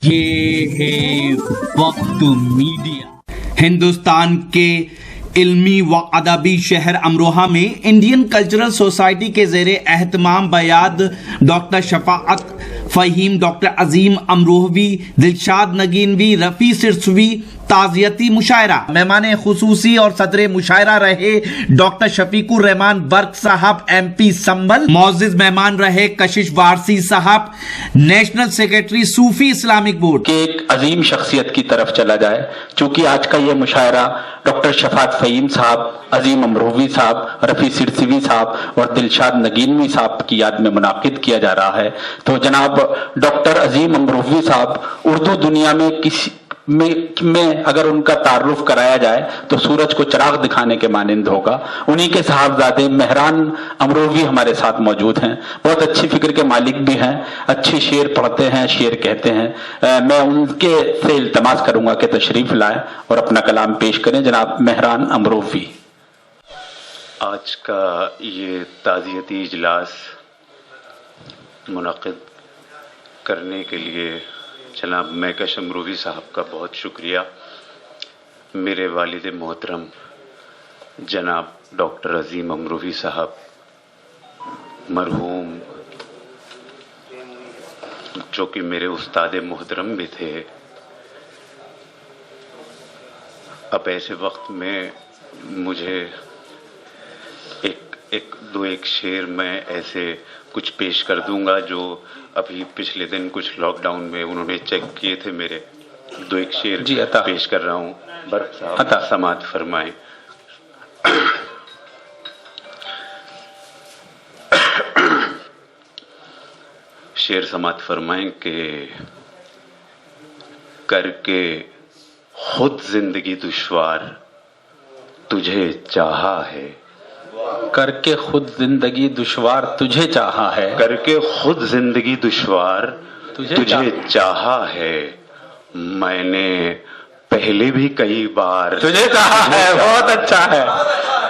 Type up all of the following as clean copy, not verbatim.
یہ ہے وقت میڈیا۔ ہندوستان کے علمی و ادبی شہر امروہہ میں انڈین کلچرل سوسائٹی کے زیر اہتمام بیاد ڈاکٹر شفاعت فہیم، ڈاکٹر عظیم امروہوی، دلشاد نگینوی، رفیع سرسوی تعزیتی مشاعرہ۔ مہمان خصوصی اور صدر مشاعرہ رہے ڈاکٹر شفیق الرحمان برق صاحب ایم پی سنبل۔ معزز مہمان رہے کشش وارسی صاحب، نیشنل سیکریٹری صوفی اسلامک بورڈ۔ کہ ایک عظیم شخصیت کی طرف چلا جائے، چونکہ آج کا یہ مشاعرہ ڈاکٹر شفاعت فہیم صاحب، عظیم امروہوی صاحب، رفیع سرسوی صاحب اور دلشاد نگینوی صاحب کی یاد میں منعقد کیا جا رہا ہے، تو جناب ڈاکٹر عظیم امروہوی صاحب اردو دنیا میں میں اگر ان کا تعارف کرایا جائے تو سورج کو چراغ دکھانے کے مانند ہوگا۔ انہی کے صاحبزادے مہران امروہوی ہمارے ساتھ موجود ہیں، بہت اچھی فکر کے مالک بھی ہیں، اچھے شعر پڑھتے ہیں، شعر کہتے ہیں۔ میں ان کے سے التماس کروں گا کہ تشریف لائیں اور اپنا کلام پیش کریں۔ جناب مہران امروہوی۔ آج کا یہ تعزیتی اجلاس منعقد کرنے کے لیے جناب مہکش امروہوی صاحب کا بہت شکریہ۔ میرے والد محترم جناب ڈاکٹر عظیم امروہوی صاحب، مرحوم، جو کہ میرے استاد محترم بھی تھے، اب ایسے وقت میں مجھے ایک شعر میں ایسے کچھ پیش کر دوں گا جو ابھی پچھلے دن کچھ لاک ڈاؤن میں انہوں نے چیک کیے تھے میرے۔ ایک شعر پیش کر رہا ہوں، برق صاحب سماعت فرمائیں۔ شعر سماعت فرمائیں کہ کر کے خود زندگی دشوار تجھے چاہا ہے، کر کے خود زندگی دشوار تجھے چاہا ہے، کر کے خود زندگی دشوار تجھے چاہا ہے، میں نے پہلے بھی کئی بار تجھے چاہا ہے۔ بہت اچھا ہے،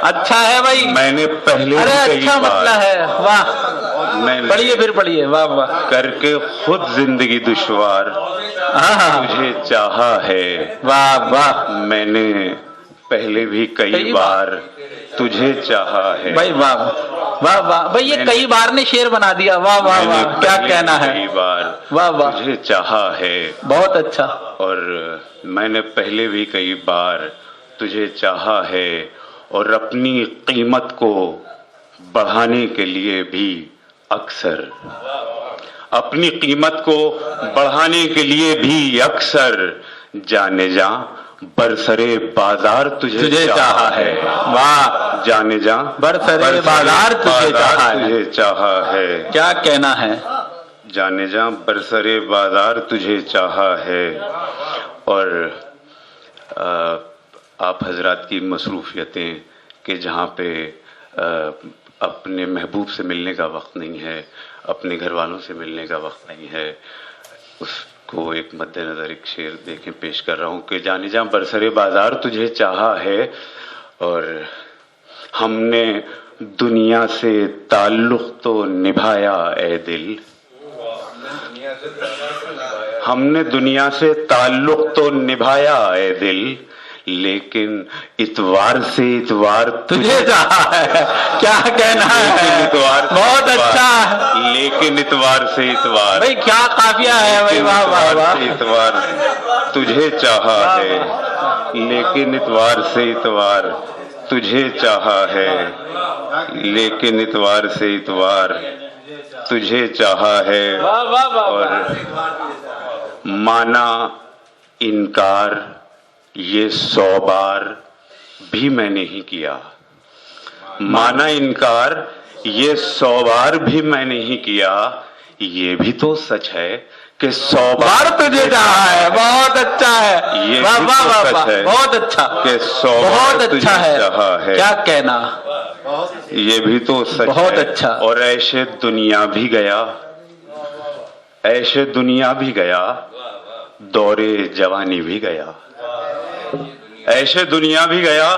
اچھا ہے بھائی، میں نے پہلے بھی کئی اچھا بار، مسئلہ ہے، واہ، پڑھیے پھر پڑھیے، واہ واہ۔ کر کے خود زندگی دشوار تجھے چاہا ہے، واہ واہ میں نے پہلے بھی کئی بار تجھے چاہا ہے۔ بھائی واہ واہ واہ بھائی، یہ کئی بار نے شعر بنا دیا، واہ واہ واہ، کیا کہنا ہے، کئی بار واہ واہ، تجھے چاہا ہے، بہت اچھا۔ اور میں نے پہلے بھی کئی بار تجھے چاہا ہے، اور اپنی قیمت کو بڑھانے کے لیے بھی اکثر، اپنی قیمت کو بڑھانے کے لیے بھی اکثر جانے جاں برسرے بازار تجھے چاہا ہے، واہ، جانے جاں برسرے بازار تجھے چاہا ہے، کیا کہنا ہے، جانے جاں برسرے بازار تجھے چاہا ہے۔ اور آپ حضرات کی مصروفیتیں کہ جہاں پہ اپنے محبوب سے ملنے کا وقت نہیں ہے، اپنے گھر والوں سے ملنے کا وقت نہیں ہے، اس کو ایک مد نظر ایک شعر دیکھیں پیش کر رہا ہوں کہ جانے جاں برسرے بازار تجھے چاہا ہے، اور ہم نے دنیا سے تعلق تو نبھایا اے دل، ہم نے دنیا سے تعلق تو نبھایا اے دل، لیکن اتوار سے اتوار تجھے چاہا ہے، کیا کہنا ہے، بہت اچھا، لیکن اتوار سے اتوار، بھائی کیا قافیہ ہے بھائی، واہ واہ واہ، اتوار تجھے چاہا ہے، لیکن اتوار سے اتوار تجھے چاہا ہے، لیکن اتوار سے اتوار تجھے چاہا ہے، اور مانا انکار یہ 100 بار بھی میں نہیں کیا، مانا انکار یہ 100 بار بھی میں نہیں کیا، یہ بھی تو سچ ہے کہ 100 بار تجھے چاہا ہے، بہت اچھا ہے، یہ واہ بھی واہ تو واہ، سچ ہے بہت اچھا کہ 100 بہت بار تجھے اچھا چاہا ہے، کیا کہنا، یہ بھی تو سچ بہت ہے۔ اچھا۔ اور عیش دنیا بھی گیا، عیش دنیا بھی گیا، دور جوانی بھی گیا، عیش دنیا بھی گیا،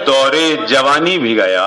دور جوانی بھی گیا،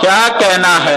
کیا کہنا ہے,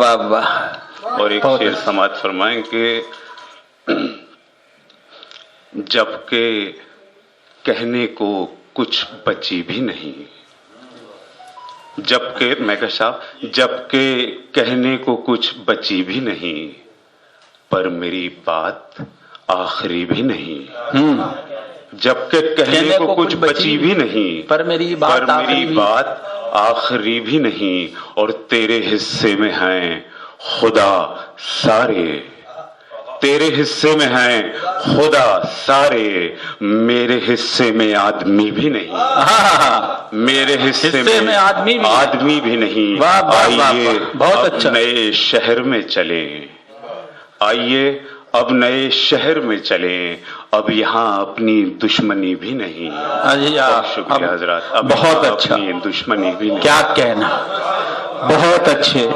واہ واہ. اور ایک بہت شعر سماعت فرمائیں کہ جب کہ کہنے کو کچھ بچی بھی نہیں, جبکہ میں کہا صاحب, جبکہ کہنے کو کچھ بچی بھی نہیں, پر میری بات آخری بھی نہیں. جبکہ کہنے کو کچھ بچی بھی نہیں, پر میری بات آخری بھی نہیں, اور تیرے حصے میں ہیں خدا سارے, تیرے حصے میں ہیں خدا سارے, میرے حصے میں آدمی بھی نہیں, میرے حصے میں آدمی بھی نہیں. آئیے بہت اچھا, نئے شہر میں چلیں, آئیے اب نئے شہر میں چلیں, اب یہاں اپنی دشمنی بھی نہیں. شکریہ حضرات, اب بہت اچھا, اپنی دشمنی بھی نہیں. کیا کہنا, بہت اچھے.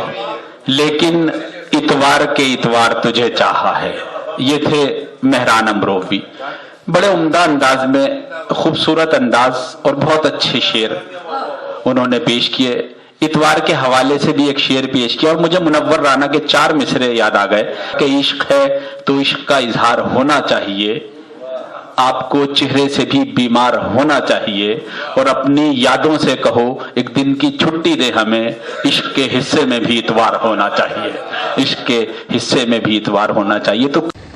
لیکن اتوار کے اتوار تجھے چاہا ہے, یہ تھے مہران امروہوی. بڑے عمدہ انداز میں, خوبصورت انداز اور بہت اچھے شعر انہوں نے پیش کیے. اتوار کے حوالے سے بھی ایک شعر پیش کیا, اور مجھے منور رانا کے 4 مصرے یاد آ گئے کہ عشق ہے تو عشق کا اظہار ہونا چاہیے, آپ کو چہرے سے بھی بیمار ہونا چاہیے, اور اپنی یادوں سے کہو ایک دن کی چھٹی دے ہمیں, عشق کے حصے میں بھی اتوار ہونا چاہیے, عشق کے حصے میں بھی اتوار ہونا چاہیے.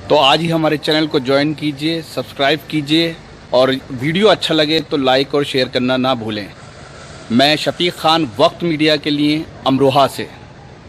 تو آج ہی ہمارے چینل کو جوائن کیجئے, سبسکرائب کیجئے, اور ویڈیو اچھا لگے تو لائک اور شیئر کرنا نہ بھولیں. میں شفیق خان, وقت میڈیا کے لیے, امروہہ سے.